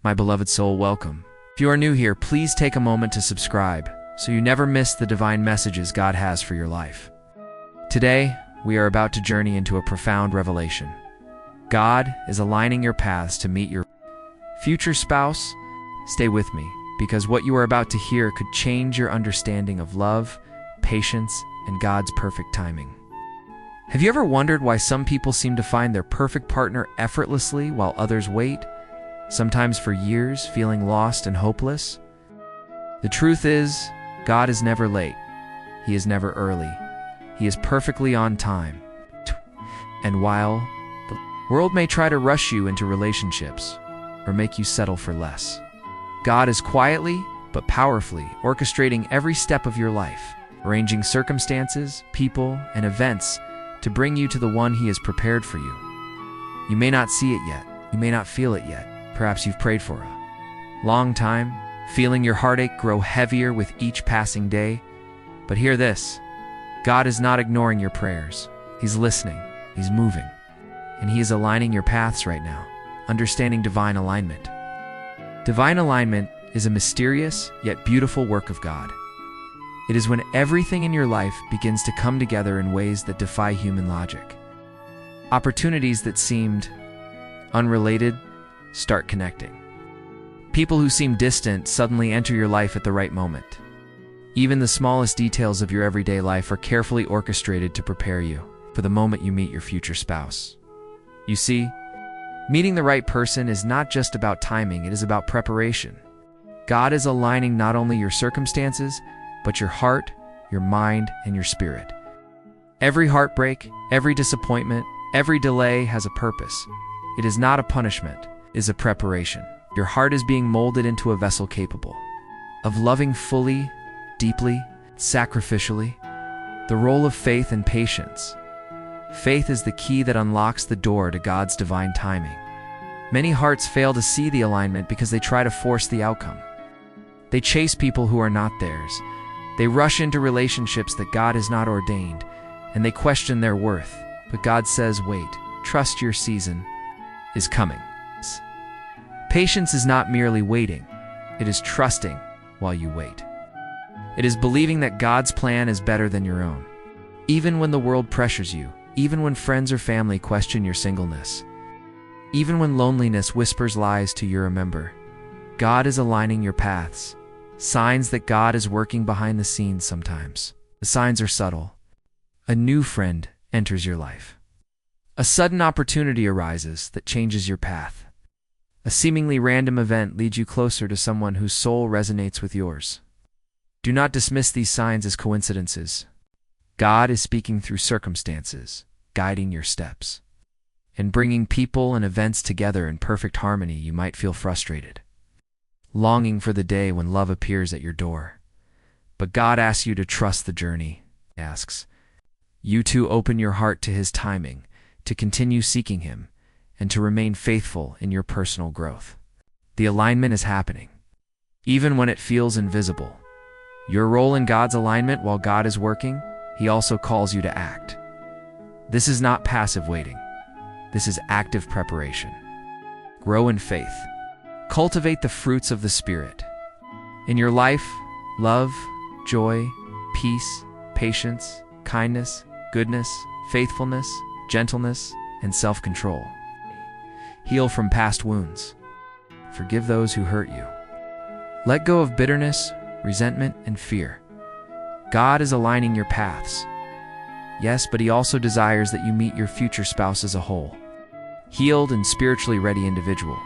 My beloved soul, welcome. If you are new here, please take a moment to subscribe so you never miss the divine messages God has for your life. Today, we are about to journey into a profound revelation. God is aligning your paths to meet your future spouse. Stay with me, because what you are about to hear could change your understanding of love, patience, and God's perfect timing. Have you ever wondered why some people seem to find their perfect partner effortlessly while others wait, sometimes for years, feeling lost and hopeless? The truth is, God is never late. He is never early. He is perfectly on time. And while the world may try to rush you into relationships or make you settle for less, God is quietly but powerfully orchestrating every step of your life, arranging circumstances, people, and events to bring you to the one He has prepared for you. You may not see it yet. You may not feel it yet. Perhaps you've prayed for a long time, feeling your heartache grow heavier with each passing day. But hear this: God is not ignoring your prayers. He's listening, He's moving, and He is aligning your paths right now. Understanding divine alignment. Divine alignment is a mysterious yet beautiful work of God. It is when everything in your life begins to come together in ways that defy human logic. Opportunities that seemed unrelated start connecting. People who seem distant suddenly enter your life at the right moment. Even the smallest details of your everyday life are carefully orchestrated to prepare you for the moment you meet your future spouse. You see, meeting the right person is not just about timing, it is about preparation. God is aligning not only your circumstances, but your heart, your mind, and your spirit. Every heartbreak, every disappointment, every delay has a purpose. It is not a punishment, it is a preparation. Your heart is being molded into a vessel capable of loving fully, deeply, sacrificially. The role of faith and patience. Faith is the key that unlocks the door to God's divine timing. Many hearts fail to see the alignment because they try to force the outcome. They chase people who are not theirs. They rush into relationships that God has not ordained, and they question their worth. But God says, wait, trust your season is coming. Patience is not merely waiting, it is trusting while you wait. It is believing that God's plan is better than your own. Even when the world pressures you, even when friends or family question your singleness, even when loneliness whispers lies to you, remember, God is aligning your paths. Signs that God is working behind the scenes sometimes. The signs are subtle. A new friend enters your life. A sudden opportunity arises that changes your path. A seemingly random event leads you closer to someone whose soul resonates with yours. Do not dismiss these signs as coincidences. God is speaking through circumstances, guiding your steps. In bringing people and events together in perfect harmony, you might feel frustrated, longing for the day when love appears at your door. But God asks you to trust the journey. He asks you to open your heart to His timing, to continue seeking Him, and to remain faithful in your personal growth. The alignment is happening, even when it feels invisible. Your role in God's alignment while God is working, He also calls you to act. This is not passive waiting. This is active preparation. Grow in faith. Cultivate the fruits of the Spirit. In your life, love, joy, peace, patience, kindness, goodness, faithfulness, gentleness, and self-control. Heal from past wounds. Forgive those who hurt you. Let go of bitterness, resentment, and fear. God is aligning your paths. Yes, but He also desires that you meet your future spouse as a whole, healed and spiritually ready individual.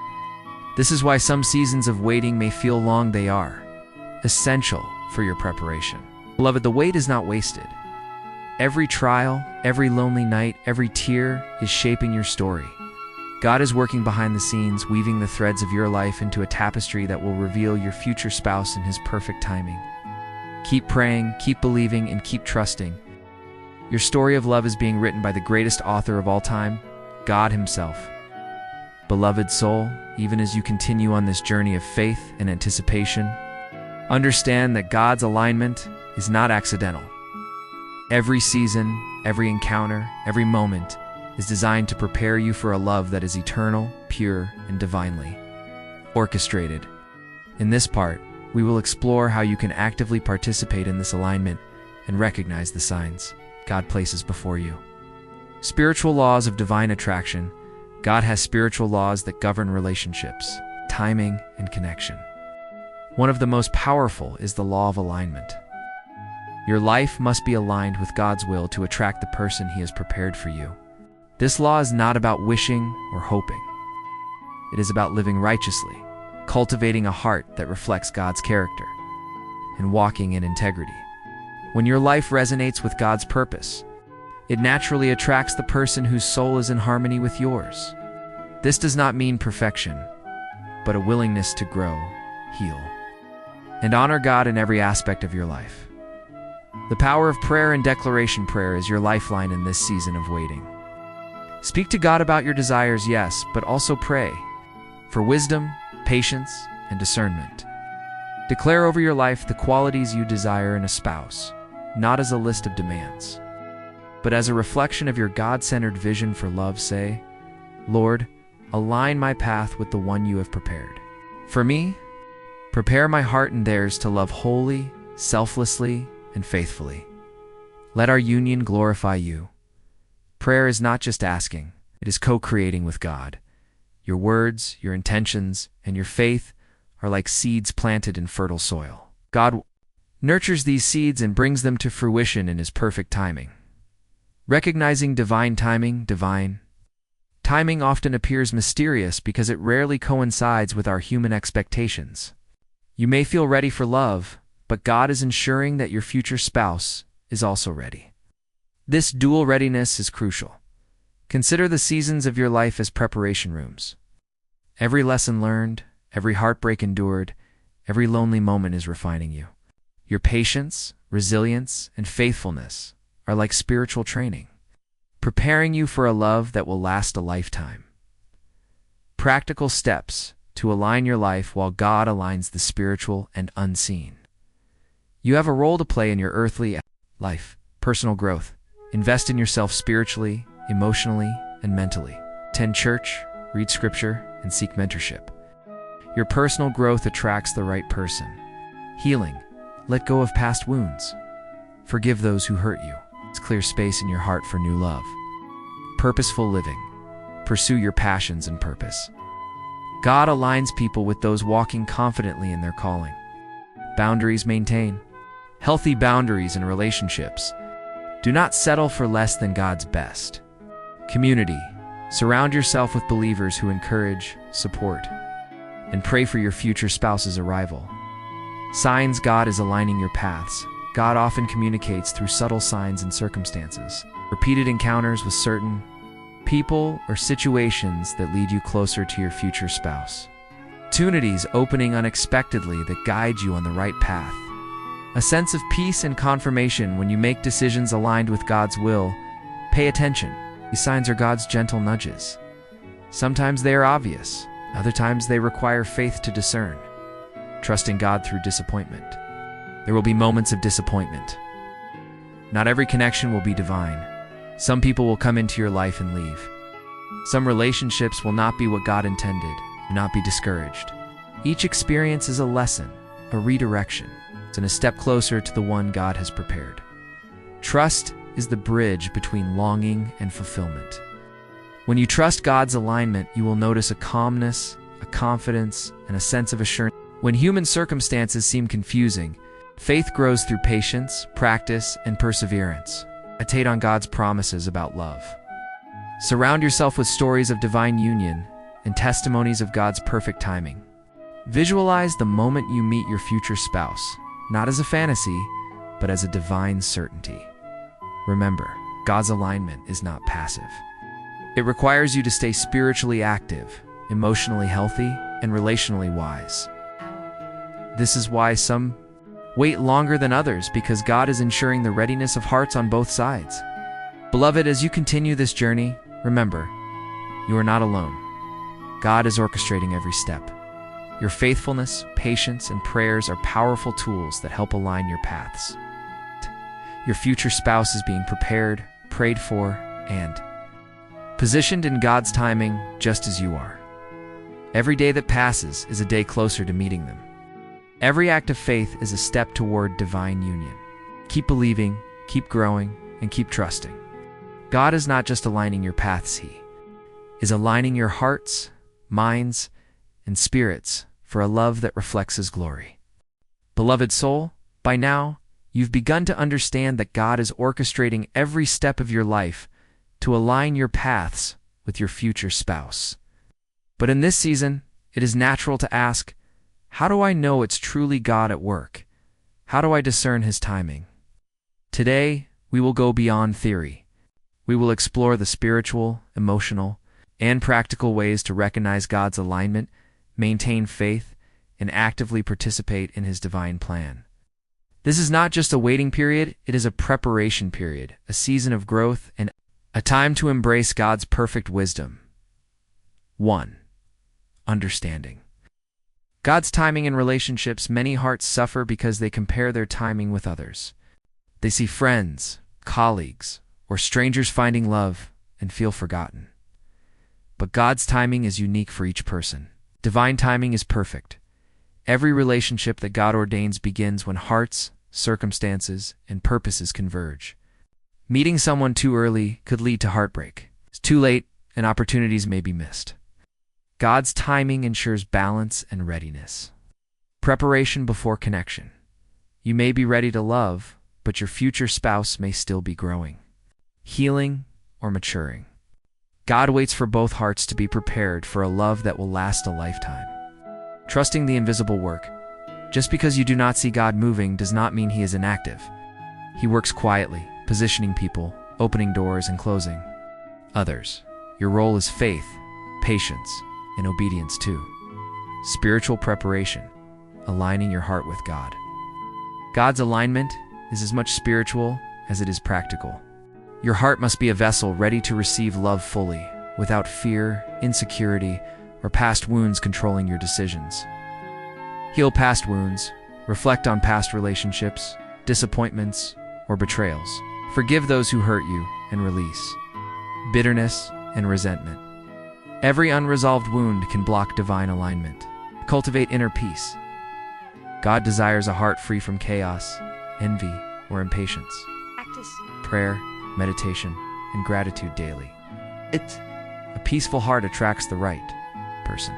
This is why some seasons of waiting may feel long. They are essential for your preparation. Beloved, the wait is not wasted. Every trial, every lonely night, every tear is shaping your story. God is working behind the scenes, weaving the threads of your life into a tapestry that will reveal your future spouse in His perfect timing. Keep praying, keep believing, and keep trusting. Your story of love is being written by the greatest author of all time, God Himself. Beloved soul, even as you continue on this journey of faith and anticipation, understand that God's alignment is not accidental. Every season, every encounter, every moment is designed to prepare you for a love that is eternal, pure, and divinely orchestrated. In this part, we will explore how you can actively participate in this alignment and recognize the signs God places before you. Spiritual laws of divine attraction. God has spiritual laws that govern relationships, timing, and connection. One of the most powerful is the law of alignment. Your life must be aligned with God's will to attract the person He has prepared for you. This law is not about wishing or hoping. It is about living righteously, cultivating a heart that reflects God's character, and walking in integrity. When your life resonates with God's purpose, it naturally attracts the person whose soul is in harmony with yours. This does not mean perfection, but a willingness to grow, heal, and honor God in every aspect of your life. The power of prayer and declaration prayer is your lifeline in this season of waiting. Speak to God about your desires, yes, but also pray for wisdom, patience, and discernment. Declare over your life the qualities you desire in a spouse, not as a list of demands, but as a reflection of your God-centered vision for love. Say, Lord, align my path with the one you have prepared. For me, prepare my heart and theirs to love wholly, selflessly, and faithfully. Let our union glorify you. Prayer is not just asking, it is co-creating with God. Your words, your intentions, and your faith are like seeds planted in fertile soil. God nurtures these seeds and brings them to fruition in His perfect timing. Recognizing divine timing, timing often appears mysterious because it rarely coincides with our human expectations. You may feel ready for love, but God is ensuring that your future spouse is also ready. This dual readiness is crucial. Consider the seasons of your life as preparation rooms. Every lesson learned, every heartbreak endured, every lonely moment is refining you. Your patience, resilience, and faithfulness are like spiritual training, preparing you for a love that will last a lifetime. Practical steps to align your life while God aligns the spiritual and unseen. You have a role to play in your earthly life, personal growth. Invest in yourself spiritually, emotionally, and mentally. Attend church, read scripture, and seek mentorship. Your personal growth attracts the right person. Healing. Let go of past wounds. Forgive those who hurt you. It's clear space in your heart for new love. Purposeful living. Pursue your passions and purpose. God aligns people with those walking confidently in their calling. Boundaries maintain. Healthy boundaries in relationships. Do not settle for less than God's best. Community. Surround yourself with believers who encourage, support, and pray for your future spouse's arrival. Signs God is aligning your paths. God often communicates through subtle signs and circumstances. Repeated encounters with certain people or situations that lead you closer to your future spouse. Opportunities opening unexpectedly that guide you on the right path. A sense of peace and confirmation when you make decisions aligned with God's will. Pay attention. These signs are God's gentle nudges. Sometimes they are obvious. Other times they require faith to discern. Trusting God through disappointment. There will be moments of disappointment. Not every connection will be divine. Some people will come into your life and leave. Some relationships will not be what God intended. Do not be discouraged. Each experience is a lesson, a redirection, and a step closer to the one God has prepared. Trust is the bridge between longing and fulfillment. When you trust God's alignment, you will notice a calmness, a confidence, and a sense of assurance. When human circumstances seem confusing, faith grows through patience, practice, and perseverance. Meditate on God's promises about love. Surround yourself with stories of divine union and testimonies of God's perfect timing. Visualize the moment you meet your future spouse, not as a fantasy, but as a divine certainty. Remember, God's alignment is not passive. It requires you to stay spiritually active, emotionally healthy, and relationally wise. This is why some wait longer than others, because God is ensuring the readiness of hearts on both sides. Beloved, as you continue this journey, remember, you are not alone. God is orchestrating every step. Your faithfulness, patience, and prayers are powerful tools that help align your paths. Your future spouse is being prepared, prayed for, and positioned in God's timing just as you are. Every day that passes is a day closer to meeting them. Every act of faith is a step toward divine union. Keep believing, keep growing, and keep trusting. God is not just aligning your paths, He is aligning your hearts, minds, and spirits for a love that reflects His glory. Beloved soul, by now, you've begun to understand that God is orchestrating every step of your life to align your paths with your future spouse. But in this season, it is natural to ask, how do I know it's truly God at work? How do I discern His timing? Today, we will go beyond theory. We will explore the spiritual, emotional, and practical ways to recognize God's alignment, maintain faith, and actively participate in His divine plan. This is not just a waiting period, it is a preparation period, a season of growth, and a time to embrace God's perfect wisdom. 1. Understanding. God's timing in relationships. Many hearts suffer because they compare their timing with others. They see friends, colleagues, or strangers finding love and feel forgotten. But God's timing is unique for each person. Divine timing is perfect. Every relationship that God ordains begins when hearts, circumstances, and purposes converge. Meeting someone too early could lead to heartbreak. It's too late, and opportunities may be missed. God's timing ensures balance and readiness. Preparation before connection. You may be ready to love, but your future spouse may still be growing, healing, or maturing. God waits for both hearts to be prepared for a love that will last a lifetime. Trusting the invisible work. Just because you do not see God moving does not mean He is inactive. He works quietly, positioning people, opening doors, and closing others. Your role is faith, patience, and obedience too. Spiritual preparation, aligning your heart with God. God's alignment is as much spiritual as it is practical. Your heart must be a vessel ready to receive love fully, without fear, insecurity, or past wounds controlling your decisions. Heal past wounds, reflect on past relationships, disappointments, or betrayals. Forgive those who hurt you and release bitterness and resentment. Every unresolved wound can block divine alignment. Cultivate inner peace. God desires a heart free from chaos, envy, or impatience. Practice Prayer, meditation, and gratitude daily. A peaceful heart attracts the right person.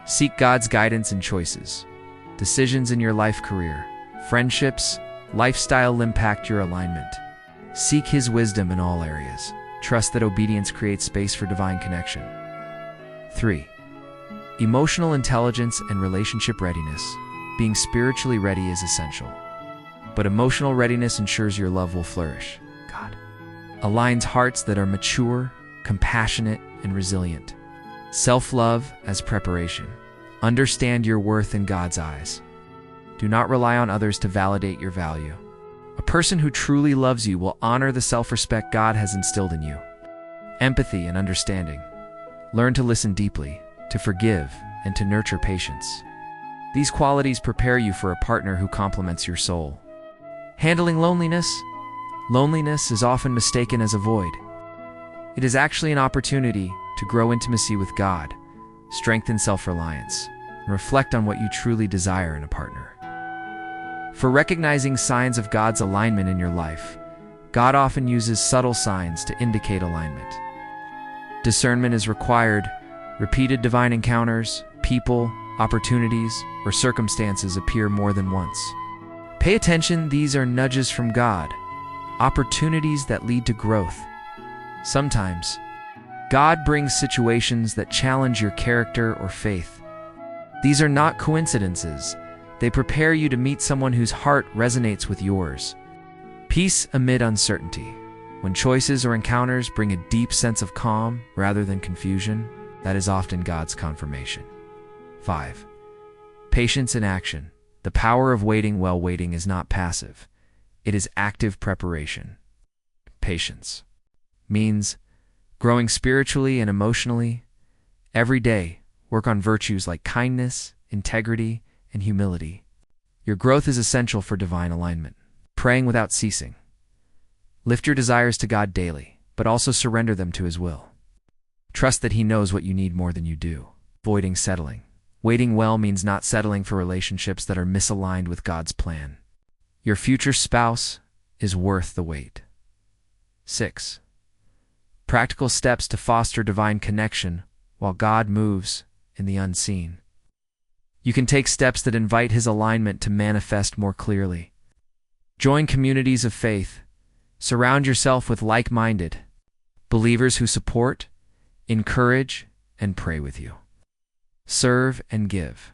Seek God's guidance in choices. Decisions in your life, career, friendships, lifestyle impact your alignment. Seek His wisdom in all areas. Trust that obedience creates space for divine connection. 3. Emotional intelligence and relationship readiness. Being spiritually ready is essential, but emotional readiness ensures your love will flourish. God aligns hearts that are mature, compassionate, and resilient. Self-love as preparation. Understand your worth in God's eyes. Do not rely on others to validate your value. A person who truly loves you will honor the self-respect God has instilled in you. Empathy and understanding. Learn to listen deeply, to forgive, and to nurture patience. These qualities prepare you for a partner who complements your soul. Handling loneliness. Loneliness is often mistaken as a void. It is actually an opportunity to grow intimacy with God, strengthen self-reliance, and reflect on what you truly desire in a partner. For recognizing signs of God's alignment in your life, God often uses subtle signs to indicate alignment. Discernment is required. Repeated divine encounters, people, opportunities, or circumstances appear more than once. Pay attention, these are nudges from God, opportunities that lead to growth. Sometimes, God brings situations that challenge your character or faith. These are not coincidences. They prepare you to meet someone whose heart resonates with yours. Peace amid uncertainty. When choices or encounters bring a deep sense of calm rather than confusion, that is often God's confirmation. 5. Patience in action. The power of waiting well. Waiting is not passive. It is active preparation. Patience means growing spiritually and emotionally. Every day, work on virtues like kindness, integrity, and humility. Your growth is essential for divine alignment. Praying without ceasing. Lift your desires to God daily, but also surrender them to His will. Trust that He knows what you need more than you do. avoiding settling. Waiting well means not settling for relationships that are misaligned with God's plan. Your future spouse is worth the wait. 6. Practical steps to foster divine connection while God moves in the unseen. You can take steps that invite His alignment to manifest more clearly. Join communities of faith. Surround yourself with like-minded believers who support, encourage, and pray with you. Serve and give.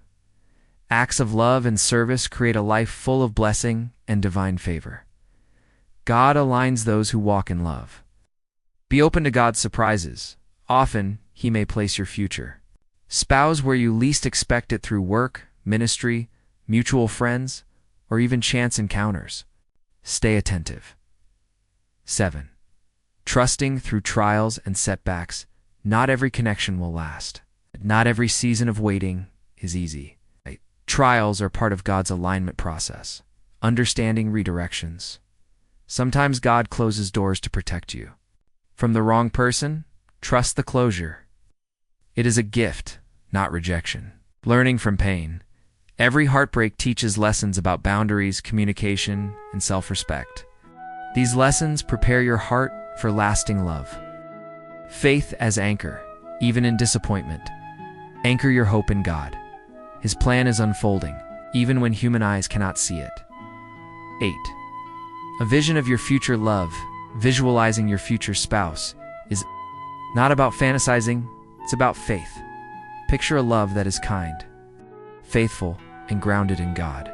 Acts of love and service create a life full of blessing and divine favor. God aligns those who walk in love. Be open to God's surprises. Often, He may place your future spouse where you least expect it through work, ministry, mutual friends, or even chance encounters. Stay attentive. 7. Trusting through trials and setbacks. Not every connection will last. Not every season of waiting is easy. Trials are part of God's alignment process. Understanding redirections. Sometimes God closes doors to protect you from the wrong person. Trust the closure. It is a gift, not rejection. Learning from pain. Every heartbreak teaches lessons about boundaries, communication, and self-respect. These lessons prepare your heart for lasting love. Faith as anchor, even in disappointment. Anchor your hope in God. His plan is unfolding, even when human eyes cannot see it. 8. A vision of your future love. Visualizing your future spouse is not about fantasizing, it's about faith. Picture a love that is kind, faithful, and grounded in God.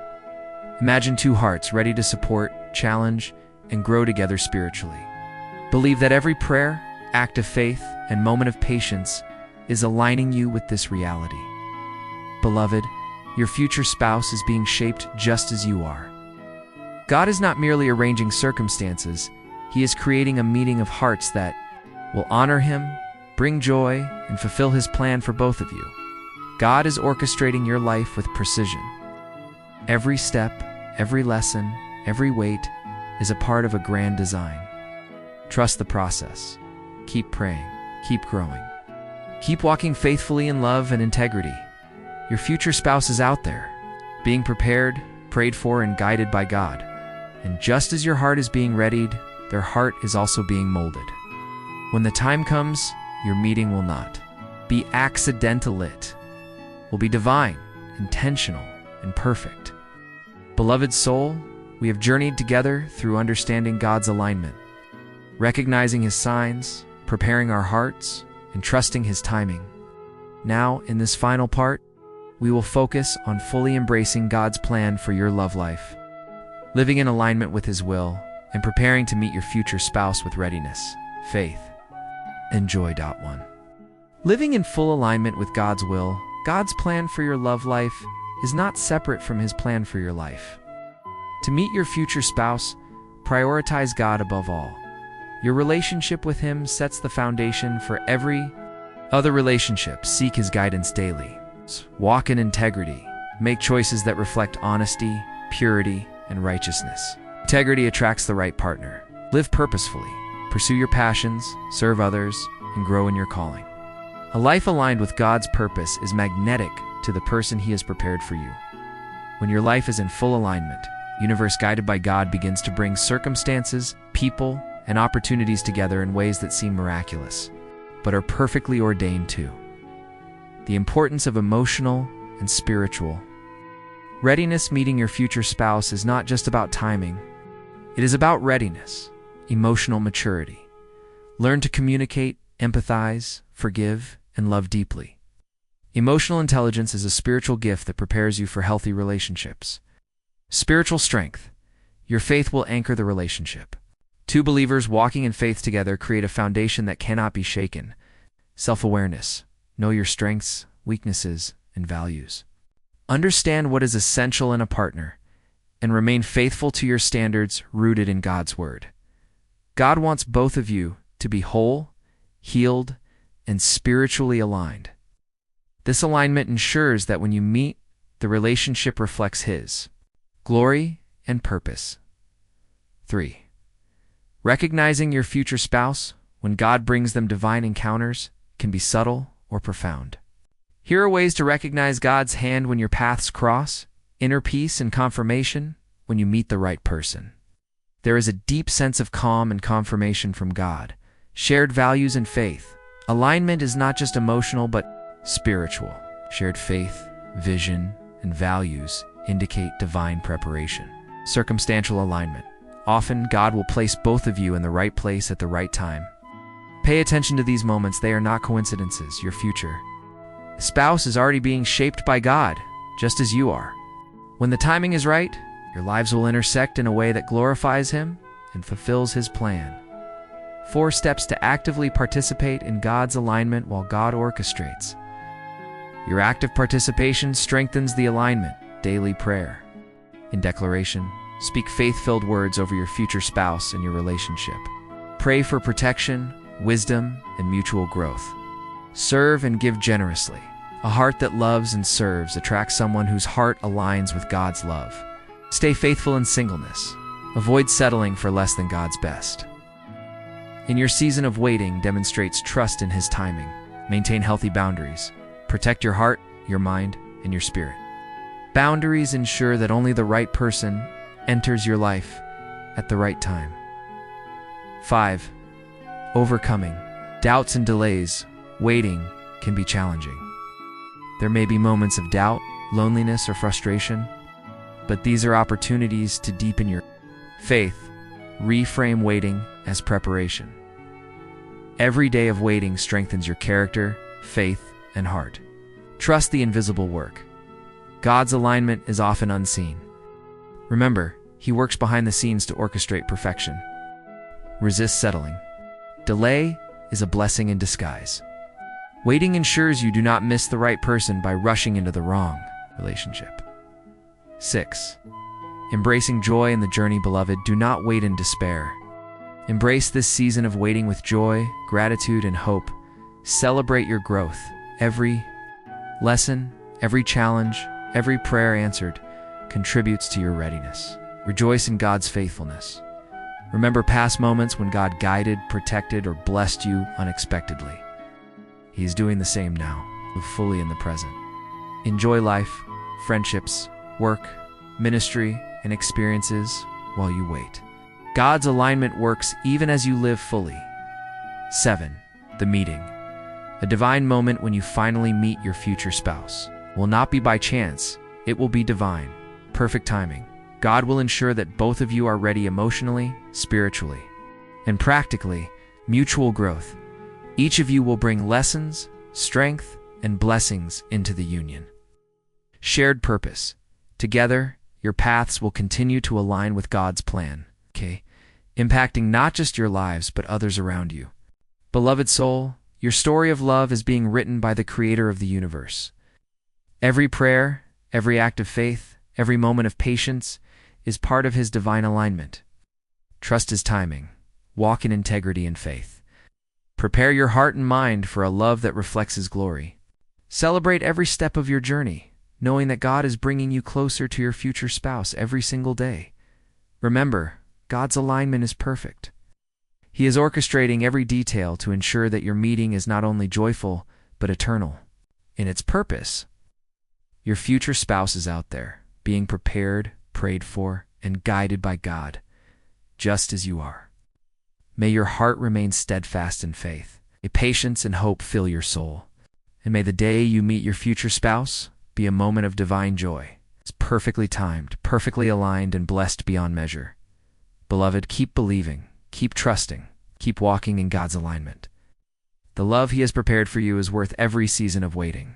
Imagine two hearts ready to support, challenge, and grow together spiritually. Believe that every prayer, act of faith, and moment of patience is aligning you with this reality. Beloved, your future spouse is being shaped just as you are. God is not merely arranging circumstances, He is creating a meeting of hearts that will honor Him, bring joy, and fulfill His plan for both of you. God is orchestrating your life with precision. Every step, every lesson, every wait is a part of a grand design. Trust the process. Keep praying. Keep growing. Keep walking faithfully in love and integrity. Your future spouse is out there, being prepared, prayed for, and guided by God. And just as your heart is being readied, their heart is also being molded. When the time comes, your meeting will not be accidental. It will be divine, intentional, and perfect. Beloved soul, we have journeyed together through understanding God's alignment, recognizing His signs, preparing our hearts, and trusting His timing. Now, in this final part, we will focus on fully embracing God's plan for your love life, living in alignment with His will, and preparing to meet your future spouse with readiness, faith, and joy. 1. Living in full alignment with God's will. God's plan for your love life is not separate from His plan for your life. To meet your future spouse, prioritize God above all. Your relationship with Him sets the foundation for every other relationship. Seek His guidance daily. Walk in integrity. Make choices that reflect honesty, purity, and righteousness. Integrity attracts the right partner. Live purposefully. Pursue your passions, serve others, and grow in your calling. A life aligned with God's purpose is magnetic to the person He has prepared for you. When your life is in full alignment, universe guided by God begins to bring circumstances, people, and opportunities together in ways that seem miraculous, but are perfectly ordained too. The importance of emotional and spiritual readiness. Meeting your future spouse is not just about timing. It is about readiness, emotional maturity. Learn to communicate, empathize, forgive, and love deeply. Emotional intelligence is a spiritual gift that prepares you for healthy relationships. Spiritual strength. Your faith will anchor the relationship. Two believers walking in faith together create a foundation that cannot be shaken. Self-awareness. Know your strengths, weaknesses, and values. Understand what is essential in a partner, and remain faithful to your standards rooted in God's Word. God wants both of you to be whole, healed, and spiritually aligned. This alignment ensures that when you meet, the relationship reflects His glory and purpose. 3. Recognizing your future spouse when God brings them. Divine encounters can be subtle or profound. Here are ways to recognize God's hand when your paths cross: inner peace and confirmation when you meet the right person. There is a deep sense of calm and confirmation from God. Shared values and faith. Alignment is not just emotional but spiritual. Shared faith, vision, and values indicate divine preparation. Circumstantial alignment. Often, God will place both of you in the right place at the right time. Pay attention to these moments. They are not coincidences. Your future spouse is already being shaped by God, just as you are. When the timing is right, your lives will intersect in a way that glorifies Him and fulfills His plan. 4 steps to actively participate in God's alignment while God orchestrates. Your active participation strengthens the alignment. Daily prayer. In declaration, speak faith-filled words over your future spouse and your relationship. Pray for protection, wisdom, and mutual growth. Serve and give generously. A heart that loves and serves attracts someone whose heart aligns with God's love. Stay faithful in singleness. Avoid settling for less than God's best. In your season of waiting demonstrates trust in His timing. Maintain healthy boundaries. Protect your heart, your mind, and your spirit. Boundaries ensure that only the right person enters your life at the right time. 5. Overcoming doubts and delays. Waiting can be challenging. There may be moments of doubt, loneliness, or frustration, but these are opportunities to deepen your faith. Reframe waiting as preparation. Every day of waiting strengthens your character, faith, and heart. Trust the invisible work. God's alignment is often unseen. Remember, He works behind the scenes to orchestrate perfection. Resist settling. Delay is a blessing in disguise. Waiting ensures you do not miss the right person by rushing into the wrong relationship. 6. Embracing joy in the journey. Beloved, do not wait in despair. Embrace this season of waiting with joy, gratitude, and hope. Celebrate your growth. Every lesson, every challenge, every prayer answered contributes to your readiness. Rejoice in God's faithfulness. Remember past moments when God guided, protected, or blessed you unexpectedly. He is doing the same now. Live fully in the present. Enjoy life, friendships, work, ministry, and experiences while you wait. God's alignment works even as you live fully. 7. The meeting. A divine moment when you finally meet your future spouse will not be by chance. It will be divine. Perfect timing. God will ensure that both of you are ready emotionally, spiritually, and practically. Mutual growth. Each of you will bring lessons, strength, and blessings into the union. Shared purpose. Together, your paths will continue to align with God's plan, impacting not just your lives but others around you. Beloved soul, your story of love is being written by the Creator of the universe. Every prayer, every act of faith, every moment of patience is part of His divine alignment. Trust His timing. Walk in integrity and faith. Prepare your heart and mind for a love that reflects His glory. Celebrate every step of your journey, knowing that God is bringing you closer to your future spouse every single day. Remember, God's alignment is perfect. He is orchestrating every detail to ensure that your meeting is not only joyful, but eternal in its purpose. Your future spouse is out there, being prepared, prayed for, and guided by God, just as you are. May your heart remain steadfast in faith. May patience and hope fill your soul. And may the day you meet your future spouse be a moment of divine joy. It's perfectly timed, perfectly aligned, and blessed beyond measure. Beloved, keep believing, keep trusting, keep walking in God's alignment. The love He has prepared for you is worth every season of waiting.